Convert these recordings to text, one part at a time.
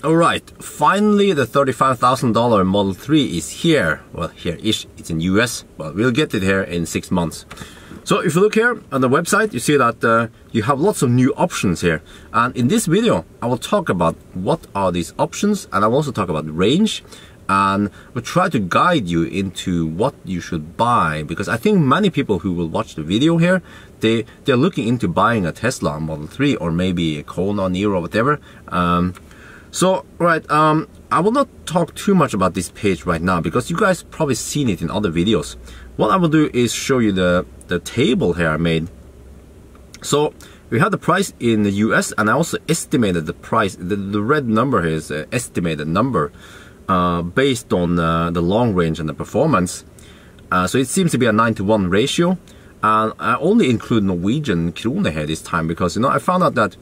Alright, finally the $35,000 Model 3 is here. Well, here-ish, it's in US, but we'll get it here in 6 months. So if you look here on the website, you see that you have lots of new options here. And in this video, I will talk about what are these options, and I will also talk about range, and we'll try to guide you into what you should buy, because I think many people who will watch the video here, they're looking into buying a Tesla Model 3 or maybe a Kona, Niro, or whatever. So, right, I will not talk too much about this page right now because you guys probably seen it in other videos. What I will do is show you the table here I made. So, we have the price in the US, and I also estimated the price. The red number here is an estimated number based on the long range and the performance. So it seems to be a 9-to-1 ratio. And I only include Norwegian krone here this time because, you know, I found out that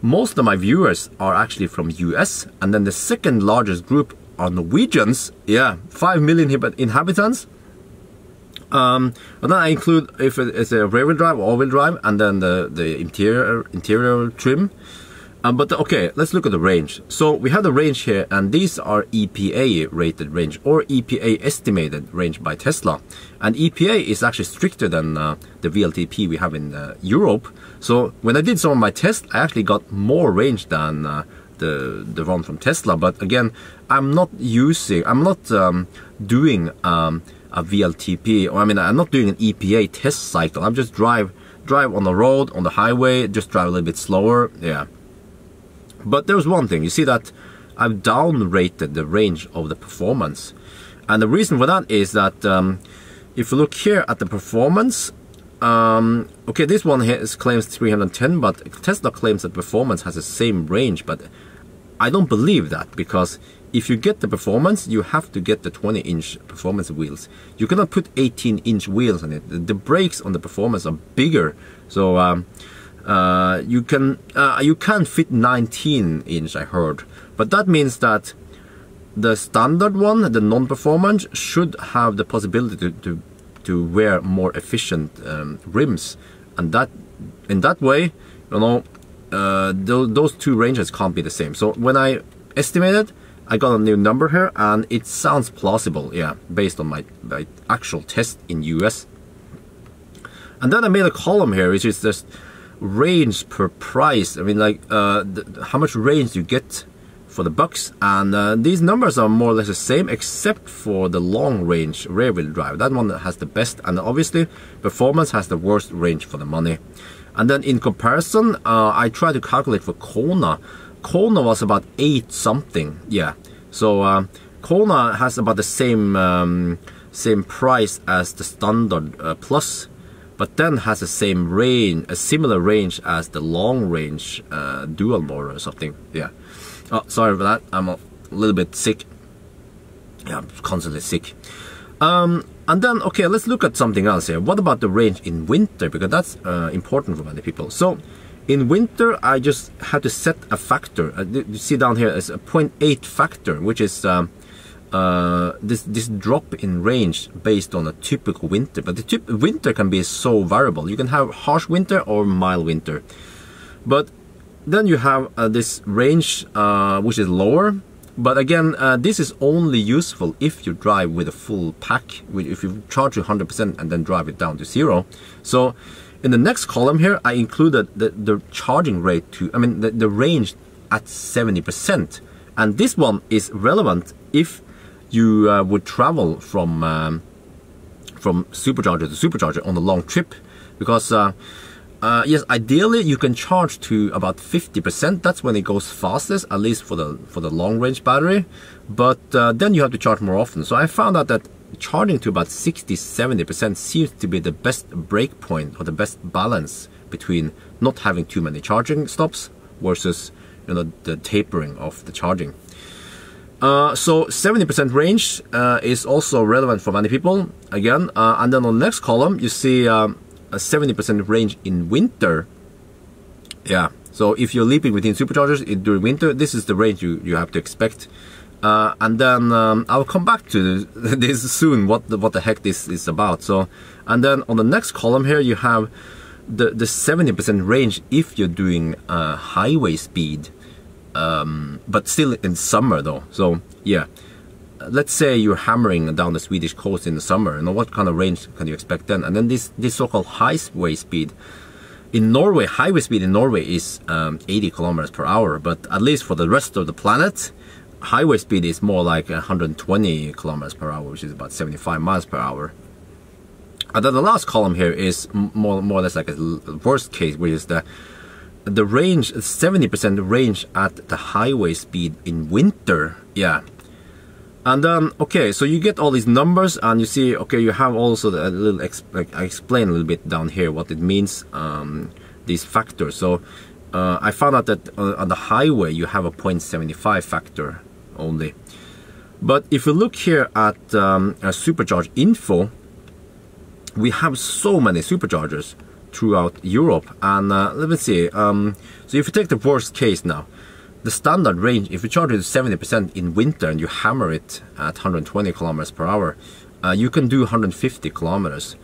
most of my viewers are actually from US, and then the second largest group are Norwegians. Yeah, 5 million inhabitants. But then I include if it's a rear-wheel drive or all-wheel drive, and then the interior trim. But okay, let's look at the range. So we have the range here, and these are EPA rated range or EPA estimated range by Tesla. And EPA is actually stricter than the VLTP we have in Europe. So when I did some of my tests, I actually got more range than the one from Tesla. But again, I'm not doing a VLTP, or I mean, I'm not doing an EPA test cycle. I'm just drive on the road, on the highway, just drive a little bit slower. Yeah. But there's one thing, you see that I've down-rated the range of the performance. And the reason for that is that if you look here at the performance, okay, this one here claims 310, but Tesla claims that performance has the same range, but I don't believe that, because if you get the performance, you have to get the 20-inch performance wheels. You cannot put 18-inch wheels on it. The brakes on the performance are bigger, so you can fit 19-inch, I heard, but that means that the standard one, the non-performance, should have the possibility to wear more efficient rims, and that in that way, you know, those two ranges can't be the same. So when I estimated, I got a new number here, and it sounds plausible, yeah, based on my actual test in US. And then I made a column here, which is just range per price. I mean, like how much range you get for the bucks, and these numbers are more or less the same except for the long range rear wheel drive. That one has the best, and obviously performance has the worst range for the money. And then in comparison, I tried to calculate for Kona. Kona was about 8 something, yeah. So Kona has about the same price as the standard Plus, but then has the same range, a similar range as the long range dual motor or something. Yeah. Oh, sorry for that. I'm a little bit sick. Yeah, I'm constantly sick. And then, okay, let's look at something else here. What about the range in winter? Because that's important for many people. So in winter, I just had to set a factor. You see down here is a 0.8 factor, which is this drop in range based on a typical winter. But the winter can be so variable. You can have harsh winter or mild winter. But then you have this range which is lower. But again, this is only useful if you drive with a full pack, if you charge 100% and then drive it down to 0. So in the next column here, I included the charging rate to, I mean, the range at 70%. And this one is relevant if you would travel from supercharger to supercharger on a long trip, because yes, ideally you can charge to about 50%. That's when it goes fastest, at least for the long range battery. But then you have to charge more often. So I found out that charging to about 60-70% seems to be the best break point, or the best balance between not having too many charging stops versus, you know, the tapering of the charging. So 70% range is also relevant for many people again. And then on the next column you see a 70% range in winter. Yeah, so if you're leaping between superchargers during winter, this is the range you have to expect. And then I'll come back to this soon, what the heck this is about. So, and then on the next column here you have the 70% range if you're doing highway speed. but still in summer though. So yeah, let's say you're hammering down the Swedish coast in the summer, you know, what kind of range can you expect then? And then this so-called highway speed in Norway, highway speed in Norway is 80 kilometers per hour, but at least for the rest of the planet, highway speed is more like 120 kilometers per hour, which is about 75 miles per hour. And then the last column here is more or less like a worst case, which is the range, 70% range at the highway speed in winter. Yeah. And then, okay, so you get all these numbers and you see, okay, you have also a little, I explain a little bit down here what it means, these factors. So I found out that on the highway you have a 0.75 factor only. But if you look here at supercharge info, we have so many superchargers throughout Europe. And let me see, so if you take the worst case now, the standard range, if you charge it to 70% in winter and you hammer it at 120 kilometers per hour, you can do 150 kilometers.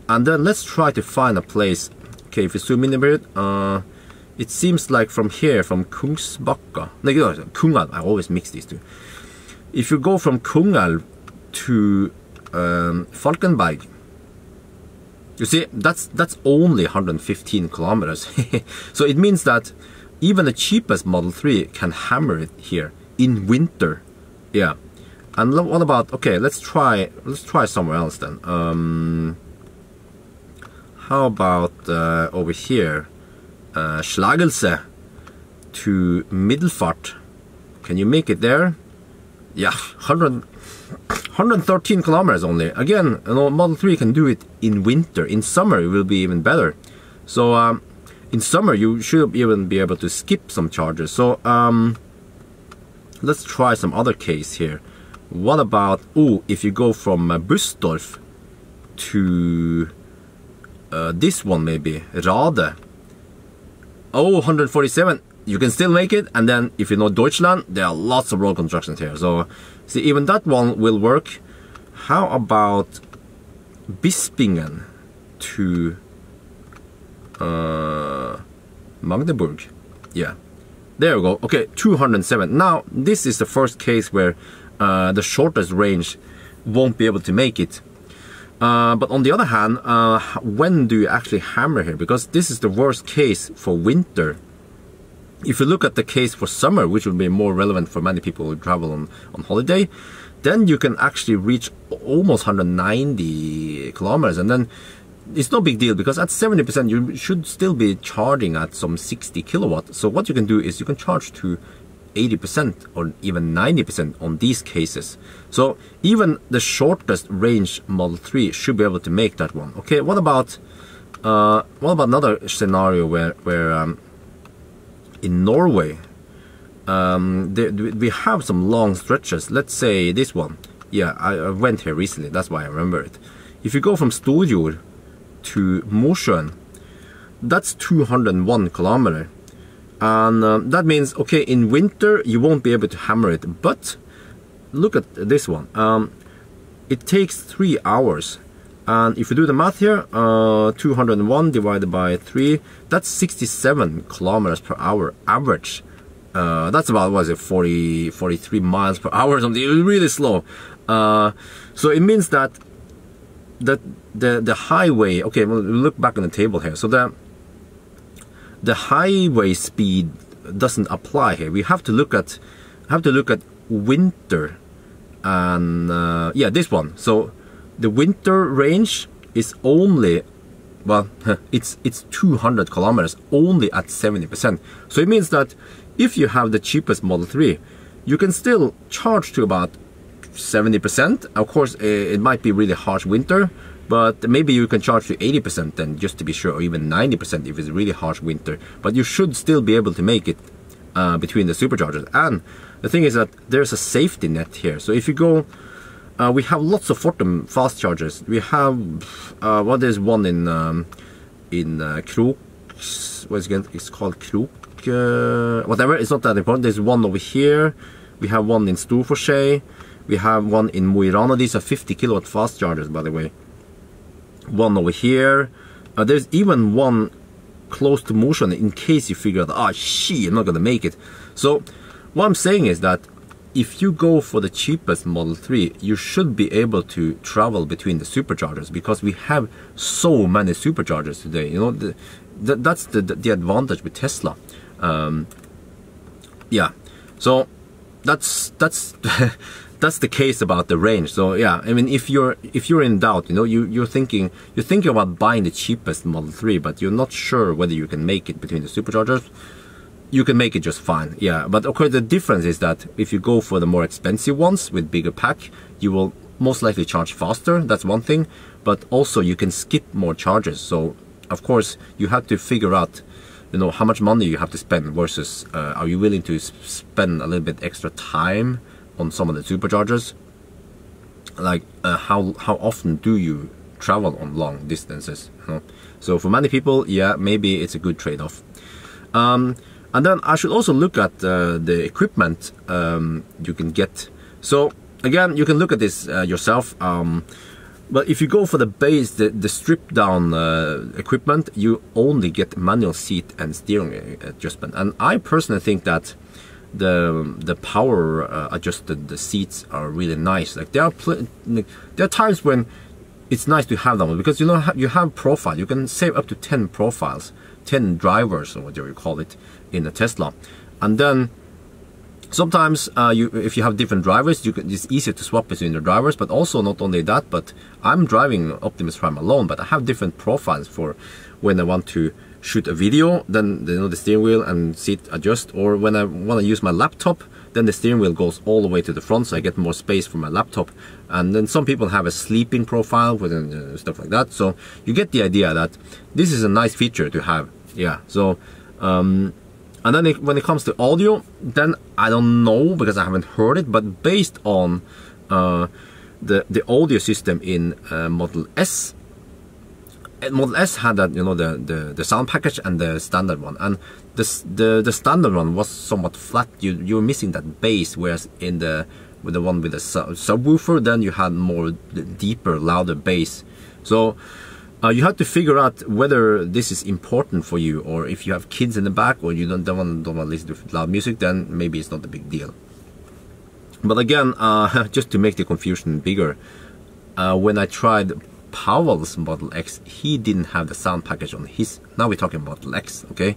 And then let's try to find a place. Okay, if you zoom in a bit, it seems like from here, from Kungsbacka, no, Kungälv, I always mix these two. If you go from Kungälv to Falkenberg, you see, that's only 115 kilometers. So it means that even the cheapest Model 3 can hammer it here in winter. Yeah. And what about, okay, let's try somewhere else then. How about over here, Slagelse to Middelfart? Can you make it there? Yeah, 113 kilometers only. Again, you know, Model 3 can do it in winter. In summer, it will be even better. So in summer, you should even be able to skip some charges. So let's try some other case here. What about, if you go from Bustorf to this one maybe, Rade. 147. You can still make it. And then if you know Deutschland, there are lots of road constructions here. So see, even that one will work. How about Bispingen to Magdeburg? Yeah, there we go. Okay, 207. Now this is the first case where the shortest range won't be able to make it. But on the other hand, when do you actually hammer here? Because this is the worst case for winter. If you look at the case for summer, which will be more relevant for many people who travel on holiday, then you can actually reach almost 190 kilometers. And then it's no big deal, because at 70% you should still be charging at some 60 kilowatts. So what you can do is you can charge to 80% or even 90% on these cases. So even the shortest range Model 3 should be able to make that one. Okay, what about another scenario where in Norway we have some long stretches? Let's say this one. Yeah, I went here recently, that's why I remember it. If you go from Storjord to Mosjøen, that's 201 kilometers. And that means, okay, in winter you won't be able to hammer it, but look at this one. It takes 3 hours, and if you do the math here, 201 divided by 3, that's 67 kilometers per hour average. That's about, what is it, 43 miles per hour or something. It's really slow. So it means that the highway, okay, we'll look back on the table here. So the highway speed doesn't apply here. We have to look at winter, and yeah, this one. So the winter range is only, well, it's 200 kilometers only at 70%. So it means that if you have the cheapest Model 3, you can still charge to about 70%. Of course, it might be really harsh winter, but maybe you can charge to 80% then, just to be sure, or even 90% if it's really harsh winter. But you should still be able to make it between the superchargers. And the thing is that there's a safety net here. So if you go, we have lots of Fortum fast chargers. We have, what is one in Krok, what's it again? It's called Krok, whatever, it's not that important. There's one over here. We have one in Storforshei. We have one in Mo i Rana. These are 50 kilowatt fast chargers, by the way. One over here. There's even one close to Mosjøen in case you figure out, I'm not gonna make it. So what I'm saying is that if you go for the cheapest Model 3, you should be able to travel between the superchargers, because we have so many superchargers today. You know, that's the advantage with Tesla. Yeah, so that's that's the case about the range. So yeah, I mean, if you're in doubt, you know, you're thinking about buying the cheapest Model 3, but you're not sure whether you can make it between the superchargers. You can make it just fine, yeah. But of course, the difference is that if you go for the more expensive ones with bigger pack, you will most likely charge faster. That's one thing. But also, you can skip more charges. So, of course, you have to figure out, you know, how much money you have to spend versus are you willing to spend a little bit extra time on some of the superchargers? Like, how often do you travel on long distances? You know? So for many people, yeah, maybe it's a good trade-off. And then I should also look at the equipment you can get. So again, you can look at this yourself. But if you go for the base, the stripped down equipment, you only get manual seat and steering adjustment. And I personally think that the power adjusted seats are really nice. Like there are times when it's nice to have them, because you know you have profile. You can save up to 10 profiles, 10 drivers, or whatever you call it, in a Tesla. And then sometimes if you have different drivers, it's easier to swap between the drivers. But also, not only that, but I'm driving Optimus Prime alone, but I have different profiles for when I want to shoot a video, then you know, the steering wheel and seat adjust, or when I want to use my laptop, then the steering wheel goes all the way to the front, so I get more space for my laptop. And then some people have a sleeping profile with stuff like that. So you get the idea that this is a nice feature to have. Yeah. So and then when it comes to audio, then I don't know, because I haven't heard it, but based on the audio system in Model S. Model S had that, you know, the sound package and the standard one, and the standard one was somewhat flat. You were missing that bass, whereas in the one with the subwoofer, then you had more deeper, louder bass. So you have to figure out whether this is important for you, or if you have kids in the back, or you don't want to listen to loud music, then maybe it's not a big deal. But again, just to make the confusion bigger, when I tried Powell's Model X, he didn't have the sound package on his. Now we're talking Model X, okay?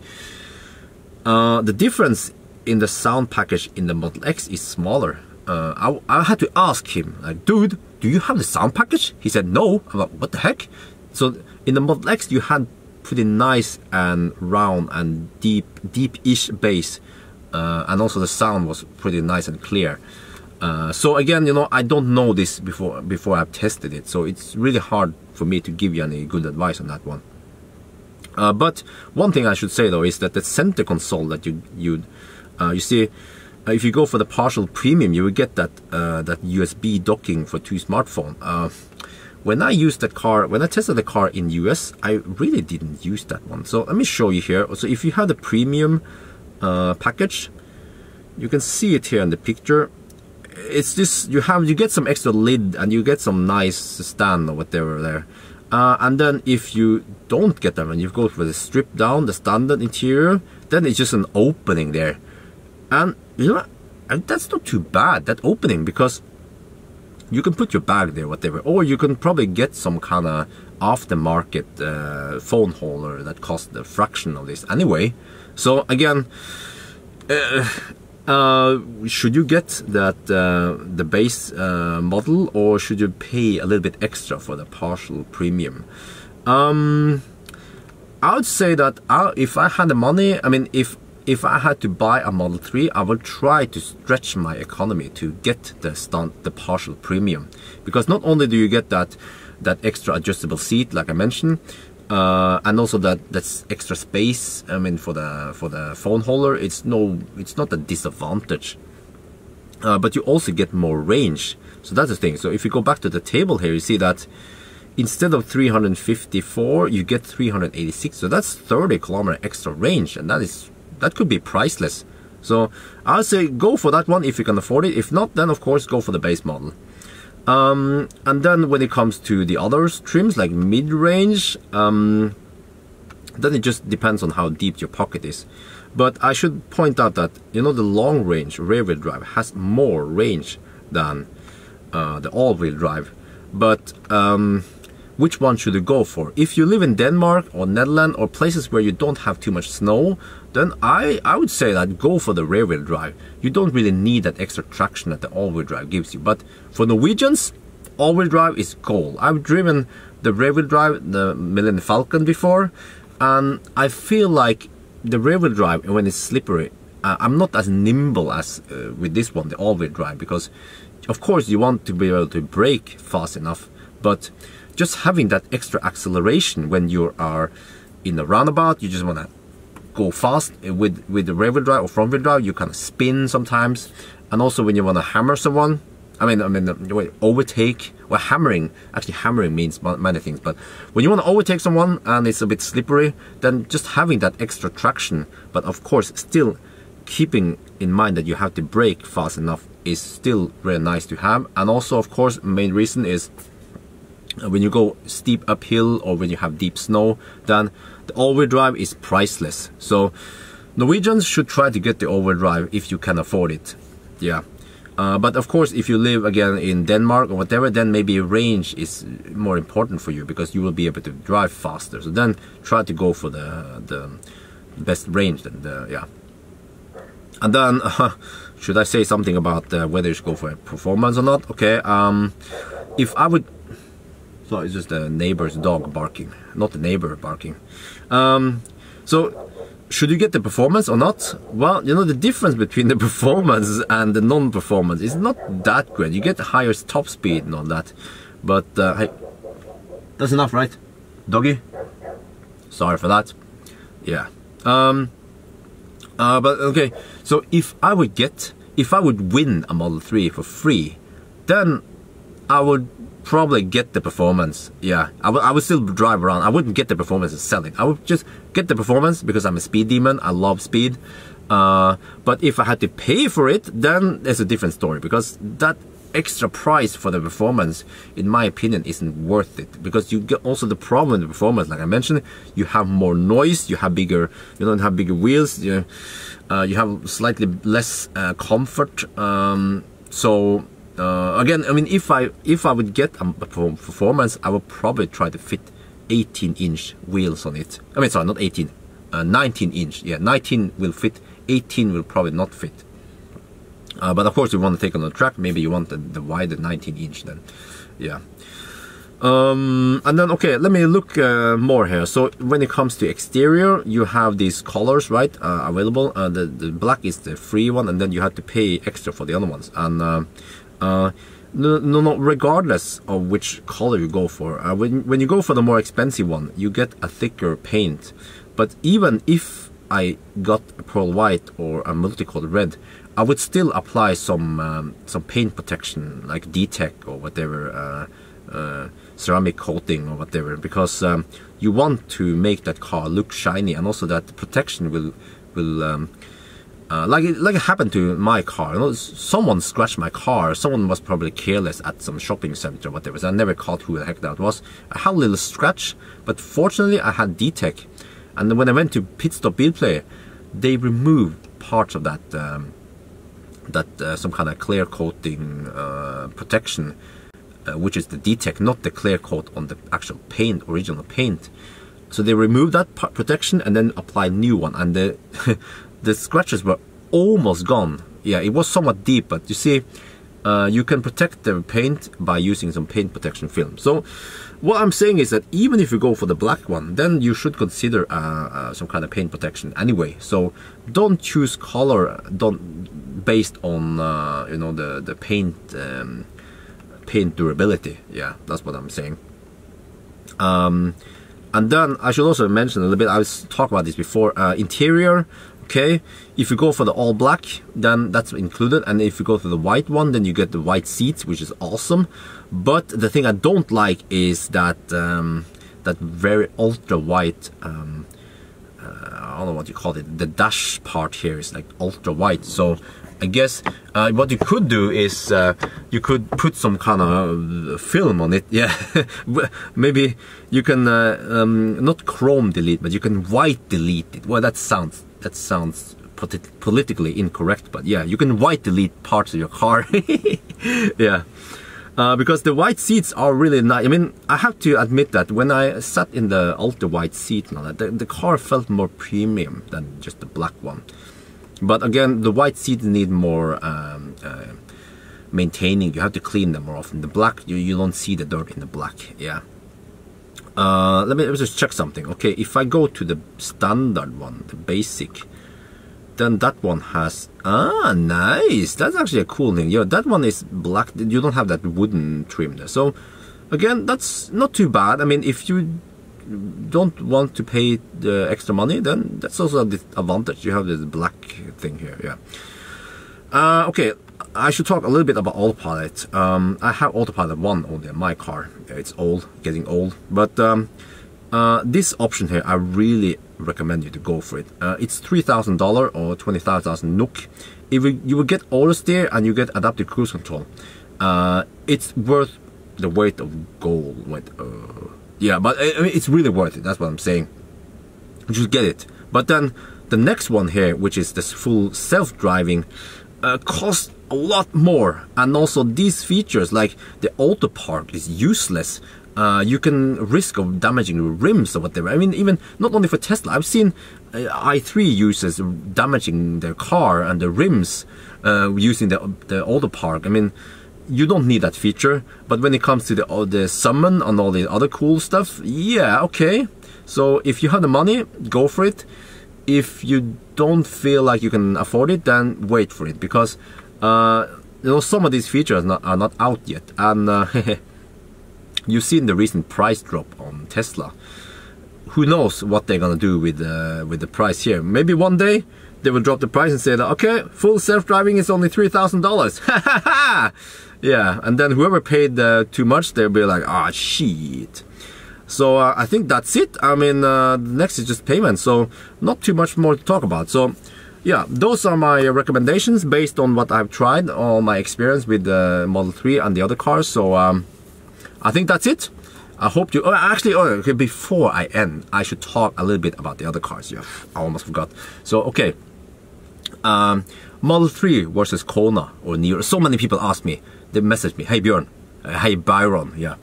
The difference in the sound package in the Model X is smaller. I had to ask him, like, dude, do you have the sound package? He said no. I'm like, what the heck? So in the Model X, you had pretty nice and round and deep-ish bass, and also the sound was pretty nice and clear. So again, you know, I don't know this before I've tested it, so it's really hard for me to give you any good advice on that one. But one thing I should say though is that the center console that you see, if you go for the partial premium, you will get that that USB docking for 2 smartphones. When I used that car, when I tested the car in US, I really didn't use that one. So let me show you here. So if you have the premium package, you can see it here in the picture. It's this, you get some extra lid and you get some nice stand or whatever there. And then if you don't get them and you go for the stripped down, the standard interior, then it's just an opening there. And you know, that's not too bad, that opening, because you can put your bag there, whatever, or you can probably get some kind of aftermarket phone holder that costs a fraction of this anyway. So again, should you get that the base model, or should you pay a little bit extra for the partial premium? I would say that if I had the money, I mean, if I had to buy a Model 3, I would try to stretch my economy to get the partial premium, because not only do you get that extra adjustable seat, like I mentioned, and also that's extra space. I mean, for the phone holder, it's not a disadvantage. But you also get more range. So that's the thing. So if you go back to the table here, you see that instead of 354, you get 386. So that's 30 kilometer extra range, and that could be priceless. So I'll say go for that one if you can afford it. If not, then of course go for the base model. And then when it comes to the other trims, like mid-range, then it just depends on how deep your pocket is. But I should point out that, you know, the long range rear-wheel drive has more range than the all-wheel drive. But which one should you go for? If you live in Denmark or Netherlands or places where you don't have too much snow, then I would say that go for the rear-wheel drive. You don't really need that extra traction that the all-wheel drive gives you. But for Norwegians, all-wheel drive is gold. I've driven the rear-wheel drive, the Millennium Falcon before, and I feel like the rear-wheel drive, when it's slippery, I'm not as nimble as with this one, the all-wheel drive, because of course you want to be able to brake fast enough, but just having that extra acceleration when you are in a roundabout, you just want to go fast. With the rear-wheel drive or front-wheel drive, you kind of spin sometimes, and also when you want to hammer someone, I mean, overtake, or hammering. Actually, hammering means many things, but when you want to overtake someone and it's a bit slippery, then just having that extra traction, but of course still keeping in mind that you have to brake fast enough, is still very nice to have. And also, of course, main reason is when you go steep uphill or when you have deep snow, then the all-wheel drive is priceless. So Norwegians should try to get the all-wheel drive if you can afford it. Yeah. But of course, if you live again in Denmark or whatever, then maybe range is more important for you, because you will be able to drive faster. So then try to go for the best range. Yeah. And then should I say something about whether you should go for performance or not? Okay. If I would, so it's just the neighbor's dog barking, not the neighbor barking. So should you get the performance or not? Well, you know, the difference between the performance and the non-performance is not that great. You get higher top speed and all that, but hey, that's enough, right, doggy? Sorry for that. Yeah. But okay. So if I would win a Model 3 for free, then I would probably get the performance. Yeah, I would still drive around. I wouldn't get the performance and sell it. I would just get the performance because I'm a speed demon. I love speed. But if I had to pay for it, then there's a different story, because that extra price for the performance, in my opinion, isn't worth it, because you get also the problem with the performance, like I mentioned, you have more noise, you have bigger, you don't have bigger wheels, you have slightly less comfort. So again, I mean, if I would get a performance, I would probably try to fit 18-inch wheels on it. I mean, sorry, not 18, 19-inch. Yeah, 19 will fit, 18 will probably not fit. But of course, you want to take on the track, maybe you want the wider 19-inch then. Yeah. And then, okay, let me look more here. So when it comes to exterior, you have these colors, right, available. The black is the free one, and then you have to pay extra for the other ones. And no, regardless of which color you go for, when you go for the more expensive one, you get a thicker paint. But even if I got a pearl white or a multicolored red, I would still apply some paint protection, like D-Tech or whatever, ceramic coating or whatever, because you want to make that car look shiny, and also that protection will like it happened to my car. You know, someone scratched my car. Someone was probably careless at some shopping center or whatever. So I never caught who the heck that was. I had a little scratch, but fortunately I had D-Tech, and then when I went to Pit Stop Bilplay, they removed parts of that some kind of clear coating protection, which is the D-Tech, not the clear coat on the actual paint, original paint. So they removed that protection and then applied new one, and the the scratches were almost gone. Yeah, it was somewhat deep, but you see, you can protect the paint by using some paint protection film. So what I'm saying is that even if you go for the black one, then you should consider some kind of paint protection anyway. So don't choose color based on you know, the paint paint durability. Yeah, that's what I'm saying. And then I should also mention a little bit, I was talking about this before, interior. Okay, if you go for the all black, then that's included, and if you go for the white one, then you get the white seats, which is awesome. But the thing I don't like is that that very ultra white, I don't know what you call it, the dash part here is like ultra white. So I guess what you could do is you could put some kind of film on it. Yeah, maybe you can not chrome delete, but you can white delete it. Well, that sounds that sounds politically incorrect, but yeah, you can white delete parts of your car. Yeah. Because the white seats are really nice. I mean, I have to admit that when I sat in the ultra white seat, the car felt more premium than just the black one. But again, the white seats need more maintaining. You have to clean them more often. The black, you don't see the dirt in the black. Yeah. Let me just check something. Okay, if I go to the standard one, the basic, then that one has, nice, that's actually a cool thing. Yeah, that one is black, you don't have that wooden trim there. So again, that's not too bad. I mean, if you don't want to pay the extra money, then that's also a disadvantage. You have this black thing here. Yeah. Okay, I should talk a little bit about Autopilot. I have Autopilot 1 only in my car. It's old, getting old, but this option here, I really recommend you to go for it. It's $3,000 or 25,000 NOK. If you will get auto steer and you get adaptive cruise control, it's worth the weight of gold. Yeah, but I mean, it's really worth it. That's what I'm saying. Just get it. But then the next one here, which is this full self-driving, costs a lot more. And also these features, like the auto park, is useless. You can risk of damaging the rims or whatever. I mean, even not only for Tesla, I've seen i3 users damaging their car and the rims using the auto park. I mean, you don't need that feature. But when it comes to the summon and all the other cool stuff, yeah, okay. So if you have the money, go for it. If you don't feel like you can afford it, then wait for it, because you know, some of these features are not out yet. And you've seen the recent price drop on Tesla. Who knows what they're gonna do with the price here? Maybe one day they will drop the price and say that, okay, full self-driving is only $3,000. Yeah, and then whoever paid too much, they'll be like, ah, shit. So I think that's it. I mean, next is just payment, so not too much more to talk about. So yeah, those are my recommendations based on what I've tried, all my experience with the Model 3 and the other cars. So I think that's it. I hope you... okay, before I end, I should talk a little bit about the other cars. Yeah, I almost forgot. So, okay. Model 3 versus Kona or Niro. So many people ask me. They message me. Hey, Bjørn. Hey, Byron. Yeah.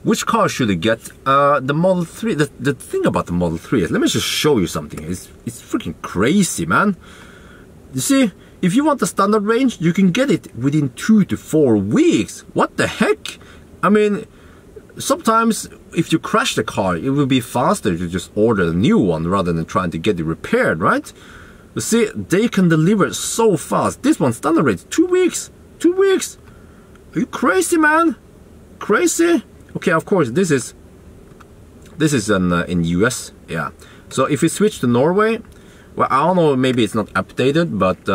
Which car should I get? The Model 3... The thing about the Model 3 is... Let me just show you something. It's freaking crazy, man. You see... If you want the standard range, you can get it within 2 to 4 weeks. What the heck? I mean, sometimes if you crash the car, it will be faster to just order a new one rather than trying to get it repaired, right? You see, they can deliver so fast. This one, standard range, 2 weeks. 2 weeks. Are you crazy, man? Crazy? Okay, of course, this is in US, yeah. So if you switch to Norway, well, I don't know, maybe it's not updated, but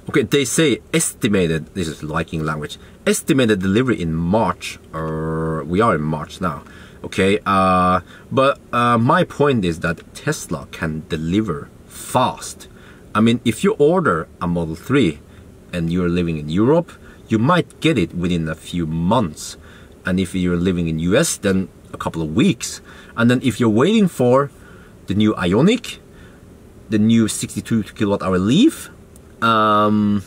okay, they say estimated, this is Viking language, estimated delivery in March, or we are in March now, okay, but my point is that Tesla can deliver fast. I mean, if you order a Model 3 and you're living in Europe, you might get it within a few months, and if you're living in US, then a couple of weeks. And then if you're waiting for the new Ioniq, the new 62 kilowatt-hour Leaf, Kona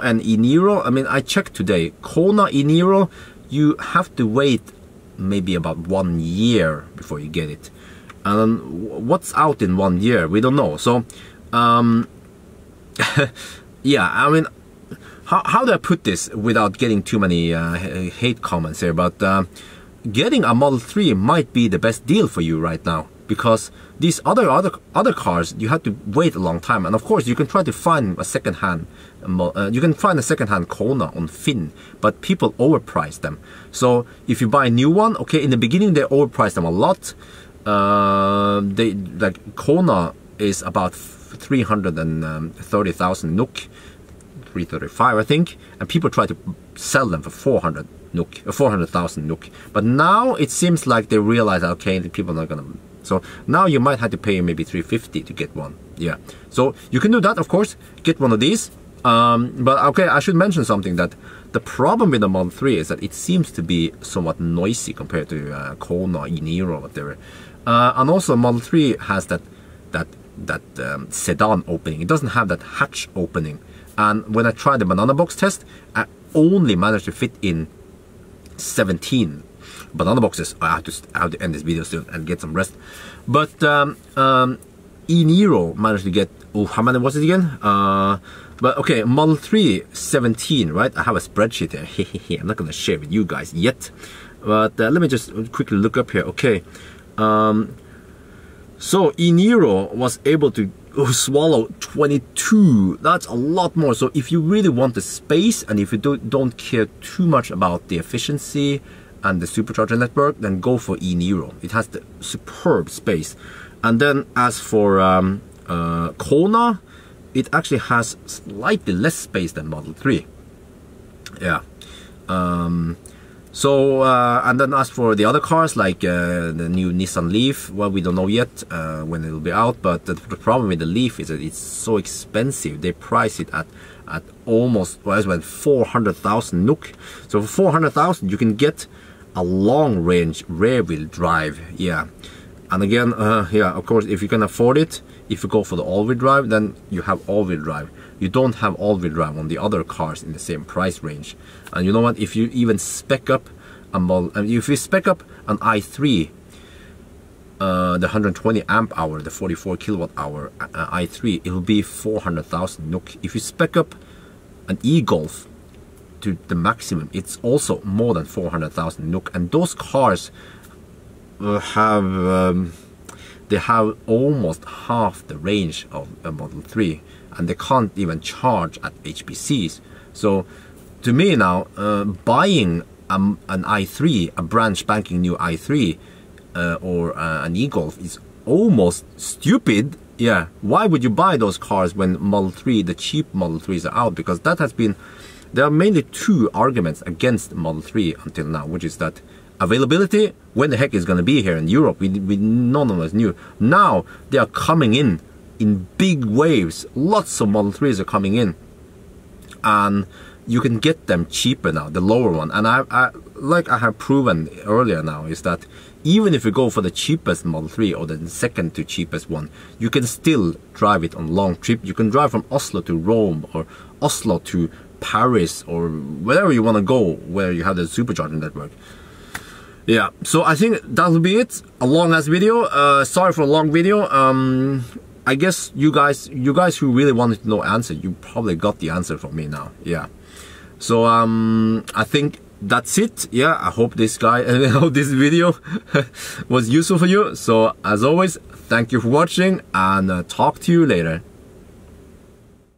and e-Niro, I mean, I checked today, Kona e-Niro, you have to wait maybe about 1 year before you get it. And what's out in 1 year? We don't know. So yeah, I mean, how do I put this without getting too many hate comments here? But getting a Model 3 might be the best deal for you right now, because these other cars, you have to wait a long time. And of course, you can try to find a second-hand, Kona on Finn, but people overprice them. So if you buy a new one, okay, in the beginning they overprice them a lot. Like Kona is about 330,000 NOK. 335, I think, and people try to sell them for 400,000 NOK. But now it seems like they realize, okay, the people are not gonna. So now you might have to pay maybe 350 to get one. Yeah. So you can do that, of course. Get one of these. But okay, I should mention something, that the problem with the Model 3 is that it seems to be somewhat noisy compared to Kona, e-Niro, whatever. And also Model 3 has that sedan opening. It doesn't have that hatch opening. And when I tried the banana box test, I only managed to fit in 17 banana boxes. I have to end this video soon and get some rest. But e-Niro managed to get, oh, how many was it again? But okay, Model 3, 17, right? I have a spreadsheet here. I'm not gonna share with you guys yet. But let me just quickly look up here. Okay. So e-Niro was able to swallow 22. That's a lot more. So if you really want the space, and if you don't care too much about the efficiency and the supercharger network, then go for e-Niro. It has the superb space. And then as for Kona, it actually has slightly less space than Model 3. Yeah. And then as for the other cars, like the new Nissan Leaf, well, we don't know yet when it will be out. But the problem with the Leaf is that it's so expensive. They price it at almost, well, 400,000 NOK. So for 400,000, you can get a long-range rear-wheel drive. Yeah. And again, yeah, of course, if you can afford it, if you go for the all-wheel drive, then you have all-wheel drive. You don't have all-wheel drive on the other cars in the same price range. And you know what? If you even spec up if you spec up an i3, the 120 amp hour, the 44 kilowatt hour i3, it will be 400,000 NOK. If you spec up an e-Golf to the maximum, it's also more than 400,000 NOK. And those cars have they have almost half the range of a Model 3, and they can't even charge at HPCs. So to me now, buying an i3, a brand spanking new i3 or an e-Golf is almost stupid. Yeah, why would you buy those cars when Model 3, the cheap Model 3s are out? Because that has been, there are mainly two arguments against Model 3 until now, which is that availability, when the heck is going to be here in Europe, we none of us knew. Now they are coming in big waves. Lots of Model 3s are coming in, and you can get them cheaper now, the lower one. And I like I have proven earlier now, is that even if you go for the cheapest Model 3 or the second to cheapest one, you can still drive it on long trip. You can drive from Oslo to Rome, or Oslo to Paris, or wherever you want to go where you have the supercharging network. Yeah, so I think that'll be it. A long ass video. Sorry for a long video. I guess you guys who really wanted to know answer, you probably got the answer from me now. Yeah. So I think that's it. Yeah, I hope this video was useful for you. So as always, thank you for watching, and talk to you later.